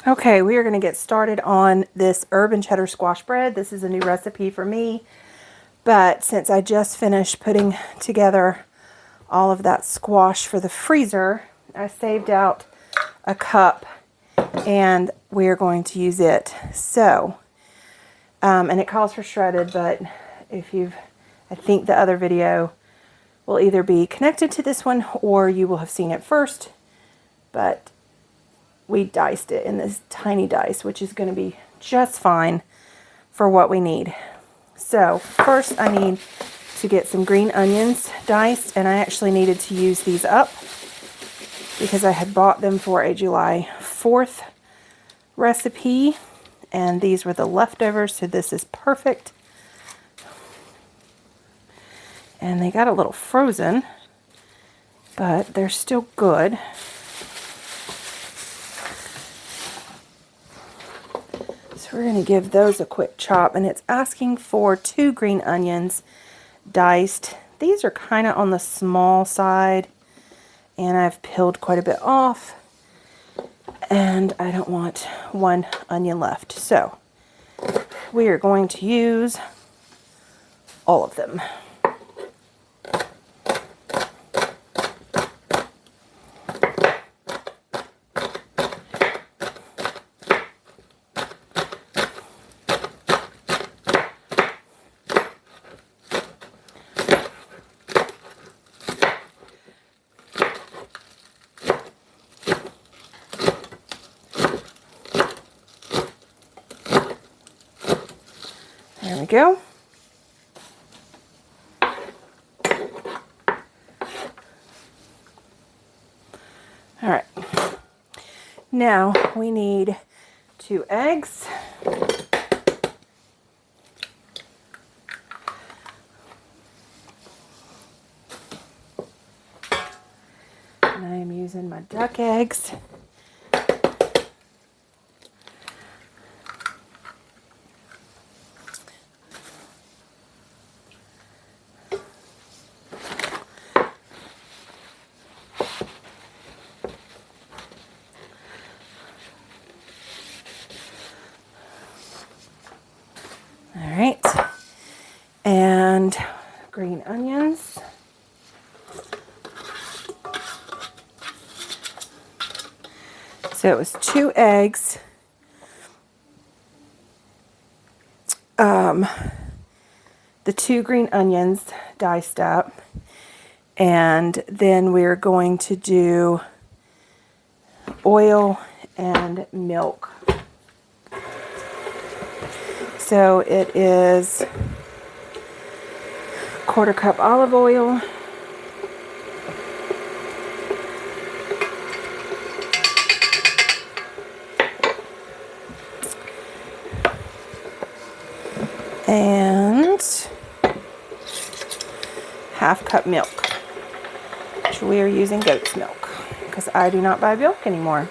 Okay, we are going to get started on this herb and cheddar squash bread. This is a new recipe for me, but since I just finished putting together all of that squash for the freezer, I saved out a cup and we're going to use it. So, and it calls for shredded, but I think the other video will either be connected to this one or you will have seen it first, but we diced it in this tiny dice, which is going to be just fine for what we need. So first I need to get some green onions diced, and I actually needed to use these up because I had bought them for a July 4th recipe, and these were the leftovers, so this is perfect. And they got a little frozen, but they're still good. So we're going to give those a quick chop, and it's asking for 2 green onions diced. These are kind of on the small side, and I've peeled quite a bit off, and I don't want 1 onion left. So we are going to use all of them. There we go. All right. Now we need 2 eggs. And I am using my duck eggs. Alright, and green onions. So it was 2 eggs, the 2 green onions diced up, and then we're going to do oil and milk. So it is 1/4 cup olive oil, and 1/2 cup milk, which we are using goat's milk because I do not buy milk anymore.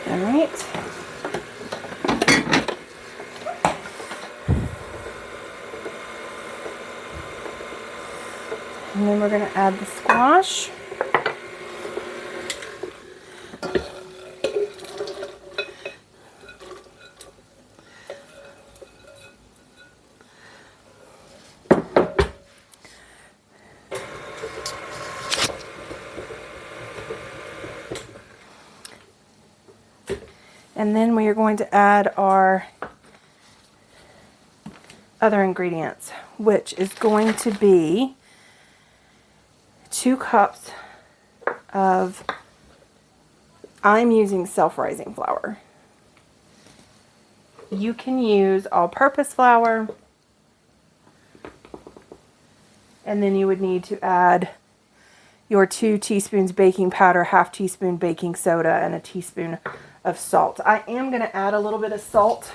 All right. And then we're going to add the squash. And then we are going to add our other ingredients, which is going to be 2 cups of, I'm using self-rising flour. You can use all-purpose flour, and then you would need to add your 2 teaspoons baking powder, 1/2 teaspoon baking soda, and a teaspoon of salt. I am going to add a little bit of salt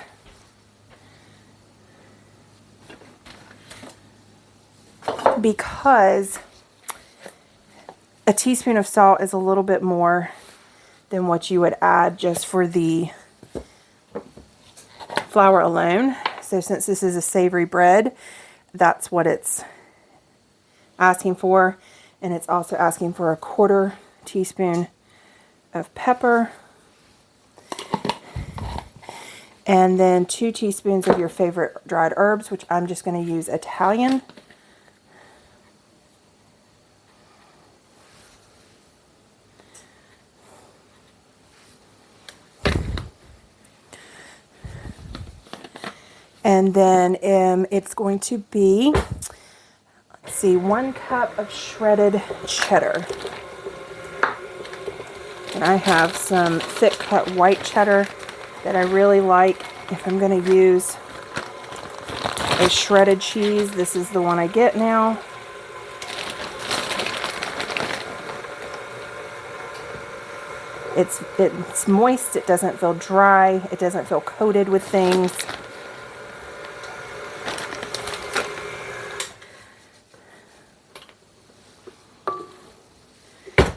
because a teaspoon of salt is a little bit more than what you would add just for the flour alone. So since this is a savory bread, that's what it's asking for. And it's also asking for a 1/4 teaspoon of pepper. And then 2 teaspoons of your favorite dried herbs, which I'm just going to use Italian. And then it's going to be, let's see, 1 cup of shredded cheddar. And I have some thick cut white cheddar that I really like. If I'm going to use a shredded cheese, this is the one I get now. It's moist, it doesn't feel dry, it doesn't feel coated with things.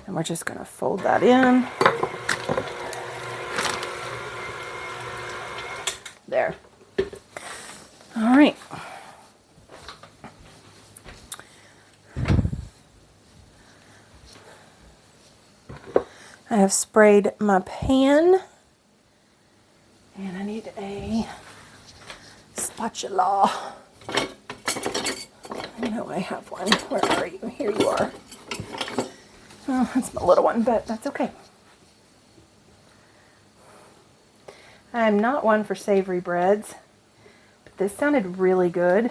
And we're just going to fold that in. There. All right. I have sprayed my pan, and I need a spatula. I know I have one. Where are you? Here you are. Oh, that's my little one, but that's okay. I'm not one for savory breads, but this sounded really good.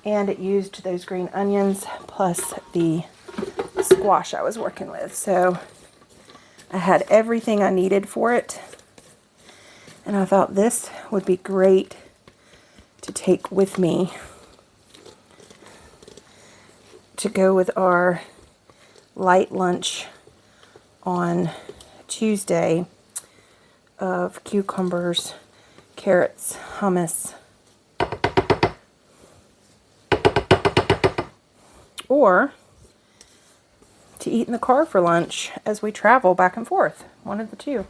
And it used those green onions plus the squash I was working with. So I had everything I needed for it. And I thought this would be great to take with me to go with our light lunch on Tuesday of cucumbers, carrots, hummus, or to eat in the car for lunch as we travel back and forth. One of the two.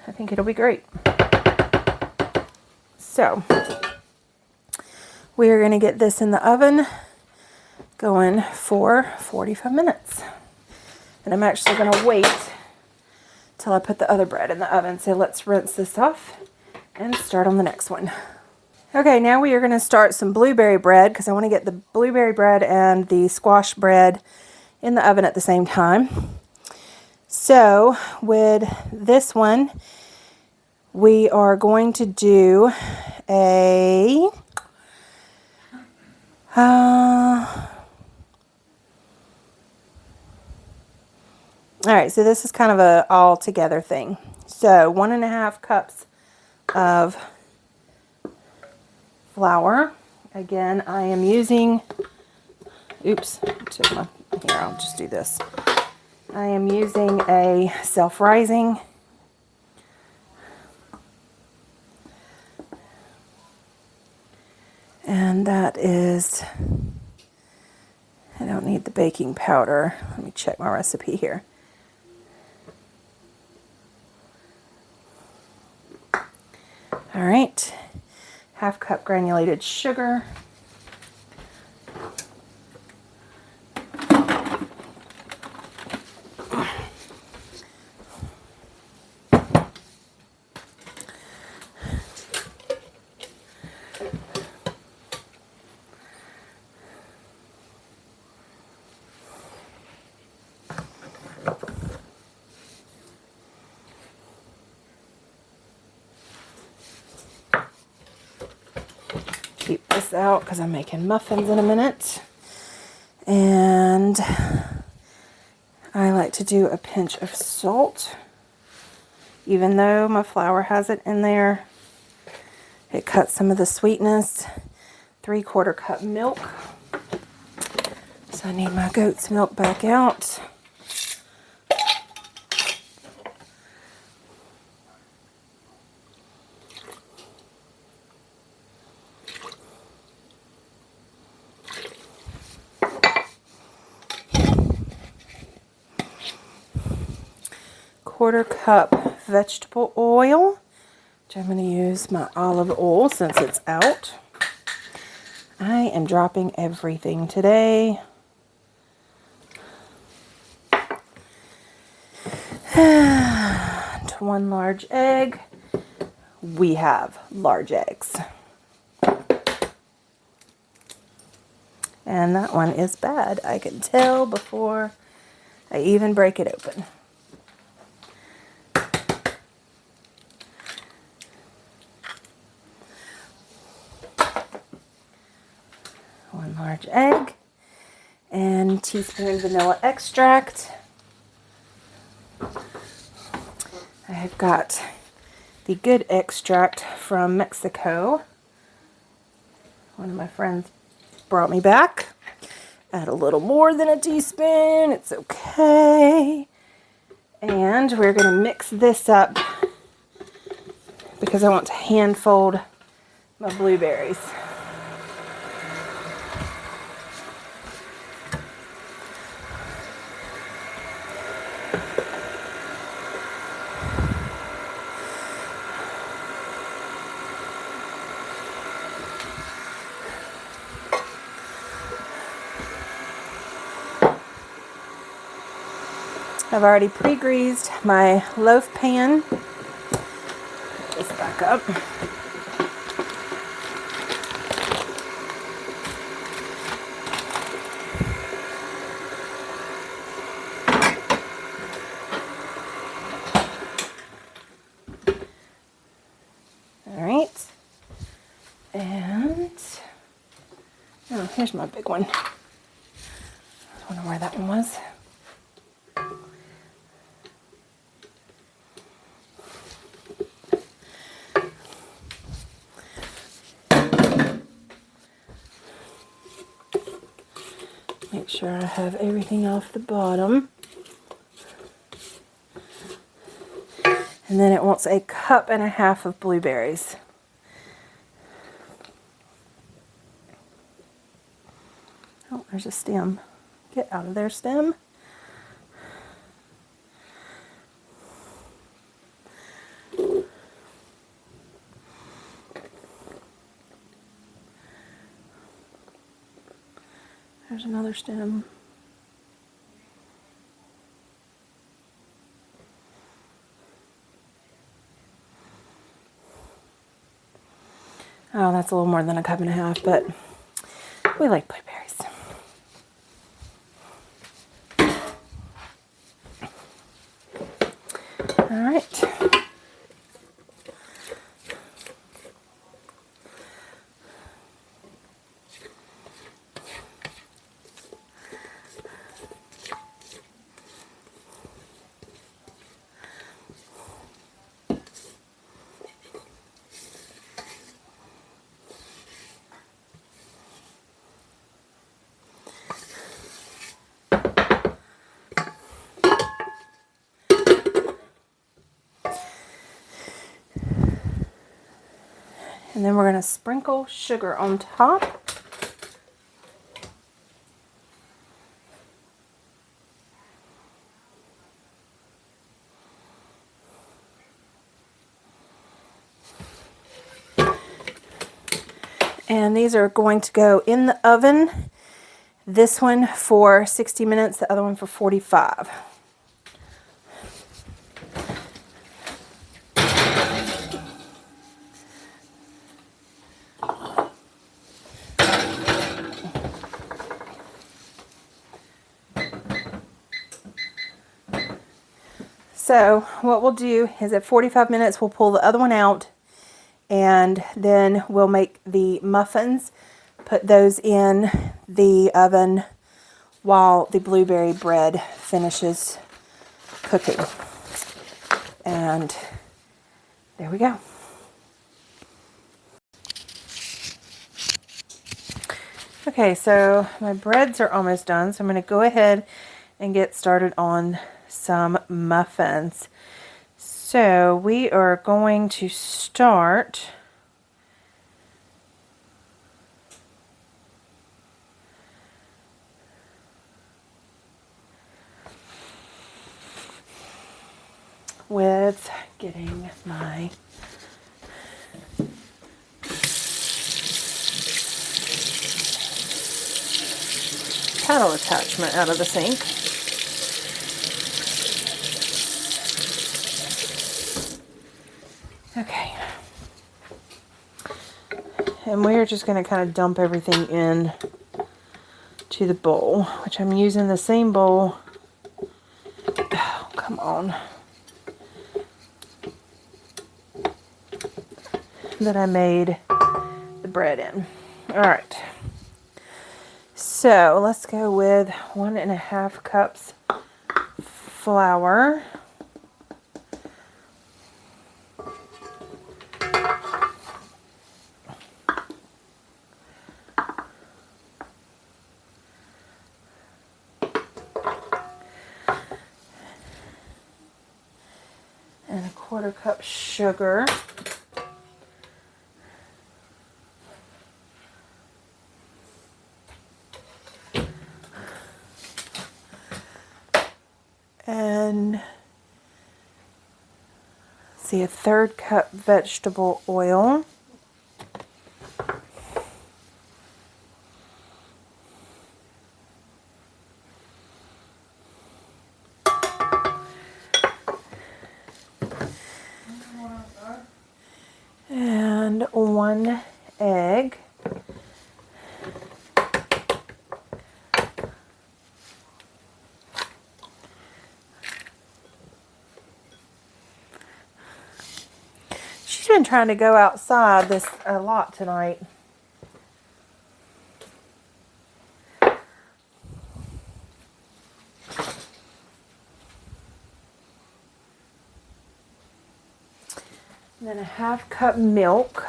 I think it'll be great. So, we're going to get this in the oven going for 45 minutes. And I'm actually going to wait till I put the other bread in the oven. So let's rinse this off and start on the next one. Okay, now we are going to start some blueberry bread because I want to get the blueberry bread and the squash bread in the oven at the same time. So with this one, we are going to do a alright, so this is kind of a all together thing. So 1.5 cups of flour. Again, I am using, oops, took my, here, I'll just do this. I am using a self-rising. And that is, I don't need the baking powder. Let me check my recipe here. All right, 1/2 cup granulated sugar. Keep this out because I'm making muffins in a minute. And I like to do a pinch of salt. Even though my flour has it in there, it cuts some of the sweetness. 3/4 cup milk. So I need my goat's milk back out. ¼ cup vegetable oil, I'm going to use my olive oil since it's out. I am dropping everything today. And 1 large egg. We have large eggs. And that one is bad. I can tell before I even break it open. One large egg and teaspoon vanilla extract. I have got the good extract from Mexico. One of my friends brought me back. Add a little more than a teaspoon. It's okay. And we're going to mix this up because I want to hand fold my blueberries. I've already pre-greased my loaf pan. Put this back up. All right. And, oh, here's my big one. I wonder where that one was. Make sure I have everything off the bottom. And then it wants 1.5 cups of blueberries. Oh, there's a stem. Get out of there, stem. There's another stem. Oh, that's a little more than 1.5 cups, but we like blueberries. All right. And then we're going to sprinkle sugar on top. And these are going to go in the oven. This one for 60 minutes, the other one for 45. So what we'll do is at 45 minutes, we'll pull the other one out, and then we'll make the muffins, put those in the oven while the blueberry bread finishes cooking. And there we go. Okay, so my breads are almost done, so I'm going to go ahead and get started on some muffins. So we are going to start with getting my paddle attachment out of the sink. Okay. And we're just going to kind of dump everything in to the bowl, which I'm using the same bowl. Oh, come on. That I made the bread in. All right. So let's go with 1.5 cups flour. And 1/4 cup sugar. And see, 1/3 cup vegetable oil. And 1 egg. She's been trying to go outside this a lot tonight. And then 1/2 cup milk.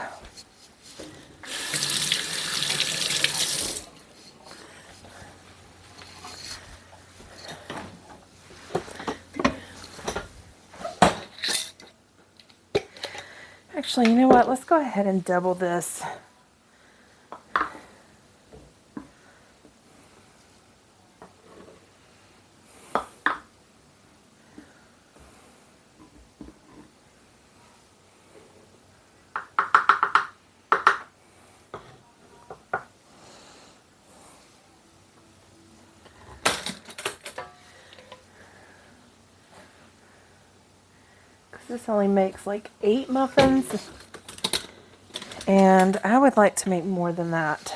Actually, you know what? Let's go ahead and double this. This only makes like 8 muffins, and I would like to make more than that.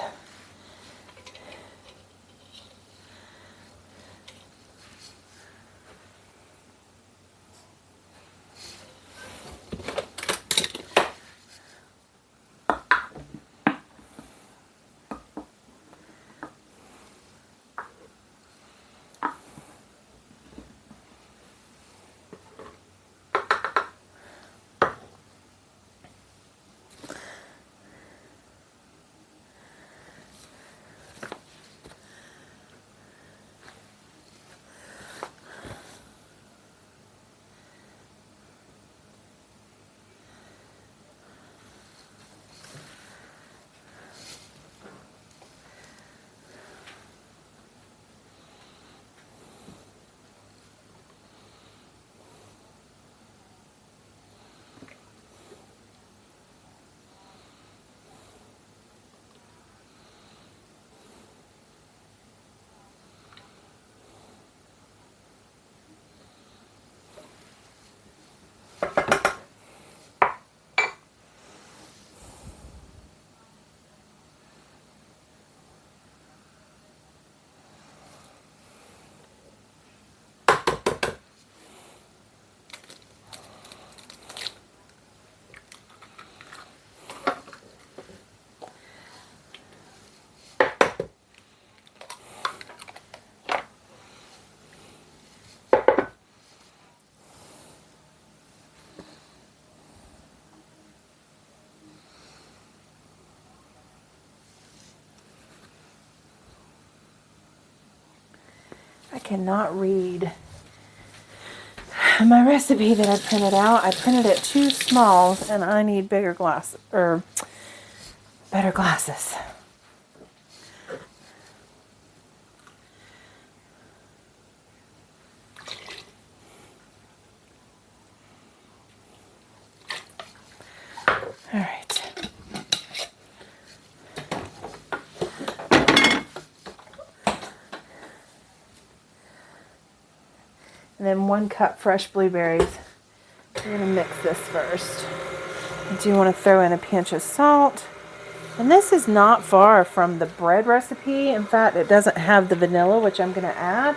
I cannot read my recipe that I printed out. I printed it too small, and I need bigger glasses, or better glasses. All right. and then 1 cup fresh blueberries. We're going to mix this first. I do want to throw in a pinch of salt. And this is not far from the bread recipe. In fact, it doesn't have the vanilla, which I'm going to add.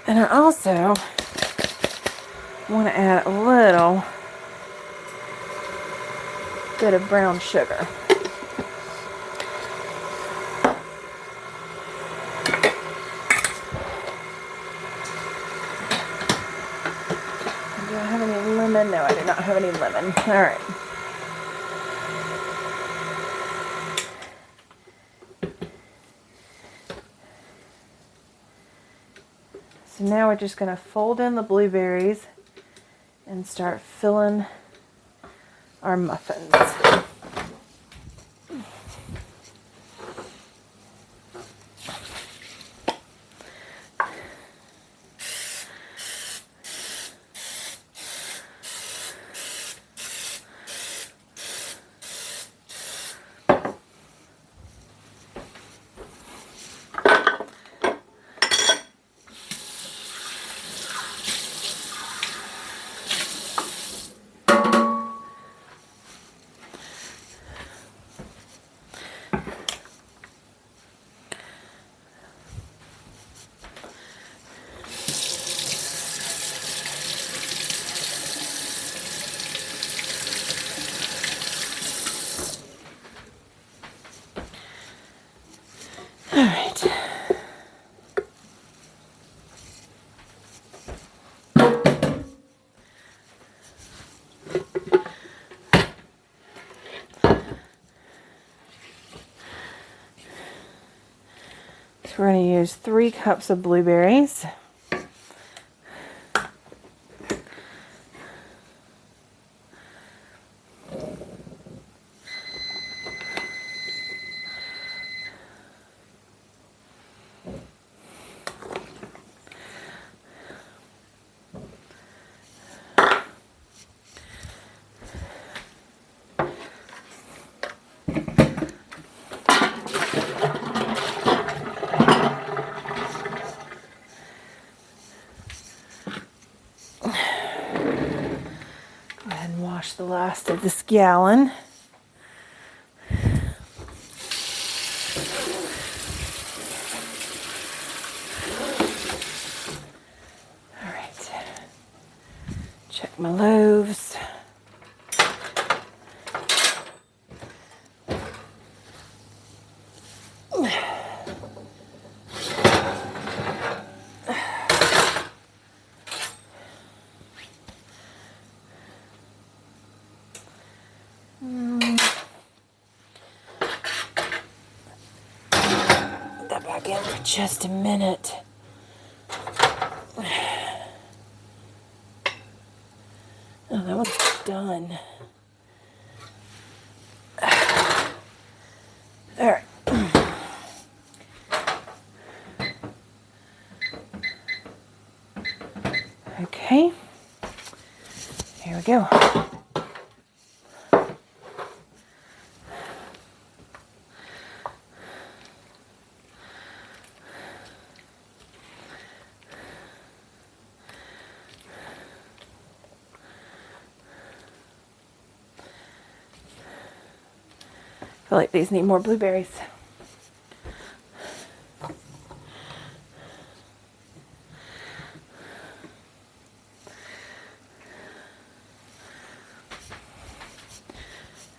And I also want to add a little bit of brown sugar. Do I have any lemon? No, I do not have any lemon. All right. So now we're just going to fold in the blueberries and start filling our muffins. All right. So we're going to use 3 cups of blueberries. Wash the last of this gallon. All right. Check my loaves. Put that back in for just a minute. Oh, that one's done. All right. Okay. Here we go. I feel like these need more blueberries.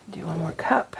Do 1 more cup.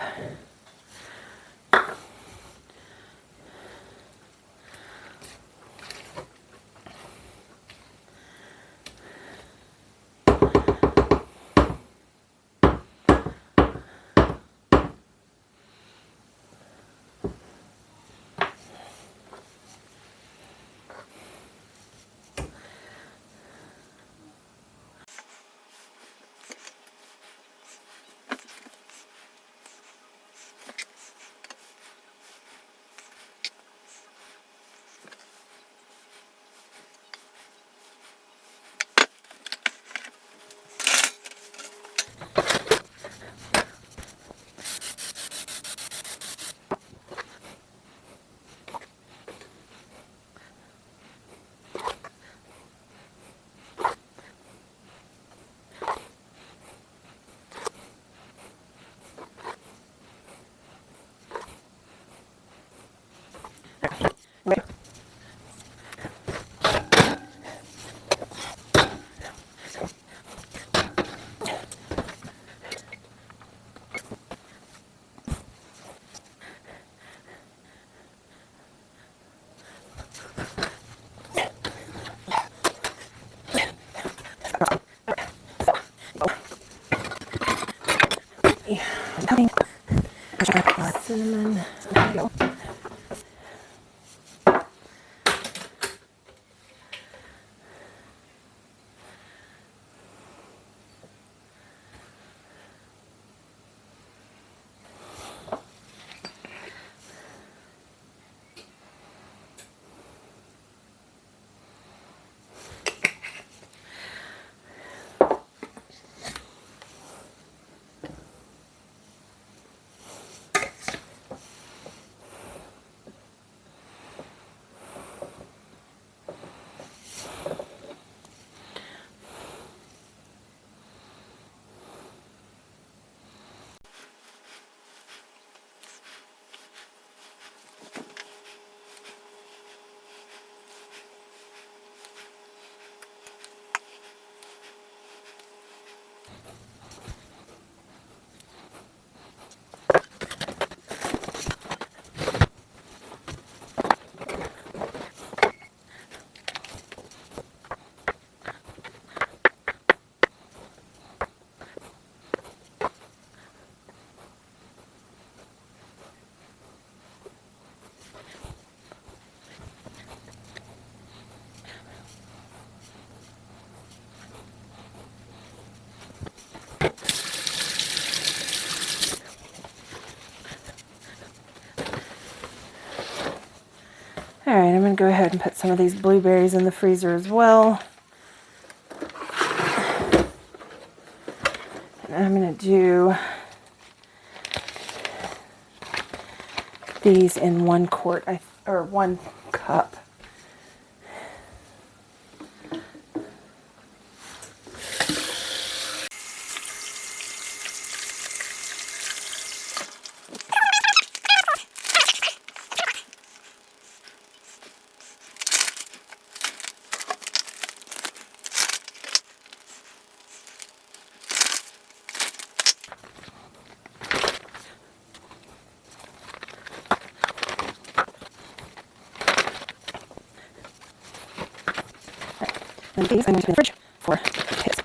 Alright, I'm going to go ahead and put some of these blueberries in the freezer as well. And I'm going to do these in 1 quart, or 1 cup. And these I'm going to put in the fridge for kids.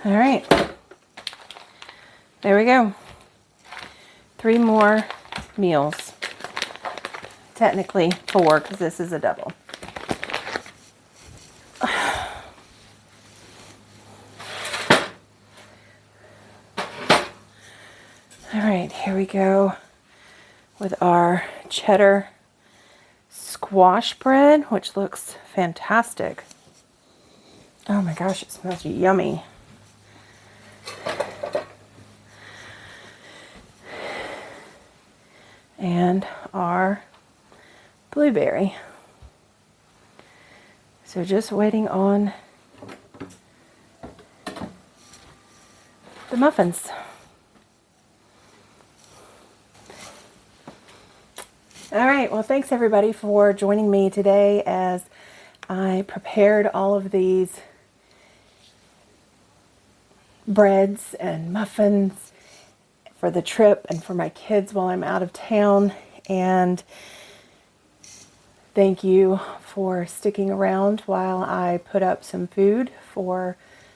All right, there we go. 3 more meals. Technically 4 because this is a double. All right, here we go with our cheddar squash bread, which looks fantastic. Oh my gosh, it smells yummy. And our blueberry. So just waiting on the muffins. All right, well, thanks everybody for joining me today as I prepared all of these breads and muffins for the trip and for my kids while I'm out of town. And thank you for sticking around while I put up some food for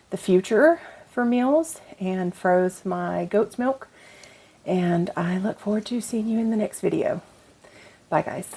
the future for meals and froze my goat's milk. And I look forward to seeing you in the next video. Bye guys.